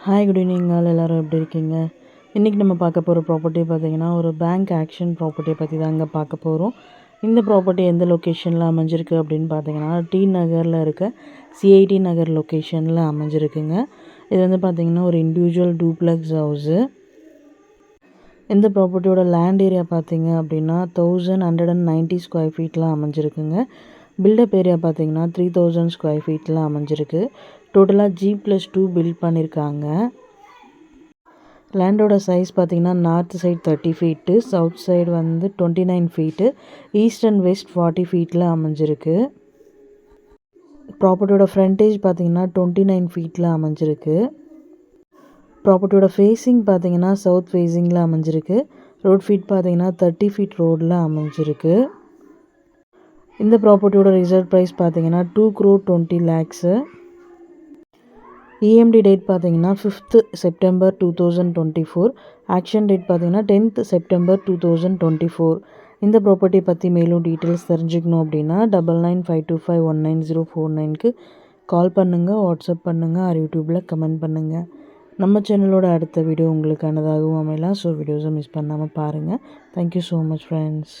Hi good evening எல்லோரும் எப்படி இருக்கீங்க? இன்றைக்கி நம்ம பார்க்க போகிற ப்ராப்பர்ட்டி பார்த்திங்கன்னா ஒரு பேங்க் ஆக்ஷன் ப்ராப்பர்ட்டியை பற்றி தாங்க பார்க்க போகிறோம். இந்த ப்ராப்பர்ட்டி எந்த லொக்கேஷனில் அமைஞ்சிருக்கு அப்படின்னு பார்த்தீங்கன்னா டி நகரில் இருக்க சிஐடி நகர் லொக்கேஷனில் அமைஞ்சிருக்குங்க. இது வந்து பார்த்திங்கன்னா ஒரு இண்டிவிஜுவல் டூப்ளெக்ஸ் ஹவுஸு. இந்த ப்ராப்பர்ட்டியோட லேண்ட் ஏரியா பார்த்திங்க அப்படின்னா 1190 ஸ்கொயர் ஃபீட்டில் அமைஞ்சிருக்குங்க. பில்டப் ஏரியா பார்த்திங்கன்னா 3000 ஸ்கொயர் ஃபீட்டில் அமைஞ்சிருக்கு. டோட்டலாக G+2 பில்ட் பண்ணியிருக்காங்க. லேண்டோட சைஸ் பார்த்திங்கன்னா north side 30 feet, south side வந்து 29 ஃபீட்டு, ஈஸ்ட் அண்ட் வெஸ்ட் 40 ஃபீட்டில் அமைஞ்சிருக்கு. ப்ராப்பர்ட்டியோட ஃப்ரண்டேஜ் பார்த்திங்கன்னா 29 ஃபீட்டில் அமைஞ்சிருக்கு. ப்ராப்பர்ட்டியோட ஃபேஸிங் பார்த்திங்கன்னா சவுத் ஃபேஸிங்கில் அமைஞ்சிருக்கு. ரோட் ஃபீட் பார்த்திங்கன்னா 30 ஃபீட் ரோடில் அமைஞ்சிருக்கு. இந்த ப்ராப்பர்ட்டியோட ரிசர்வ் ப்ரைஸ் பார்த்திங்கன்னா 2,20,00,000. இஎம்டி டேட் பார்த்தீங்கன்னா 5th செப்டம்பர் 2024. ஆக்ஷன் டேட் பார்த்தீங்கன்னா 10th செப்டம்பர் 2024. இந்த ப்ராப்பர்ட்டி பற்றி மேலும் டீட்டெயில்ஸ் தெரிஞ்சுக்கணும் அப்படின்னா 9952519049க்கு கால் பண்ணுங்கள், வாட்ஸ்அப் பண்ணுங்கள், ஆர் யூடியூப்பில் கமெண்ட் பண்ணுங்கள். நம்ம சேனலோட அடுத்த வீடியோ உங்களுக்கானதாகவும் அமையலாம். ஸோ வீடியோஸை மிஸ் பண்ணாமல் பாருங்கள். Thank you so much friends.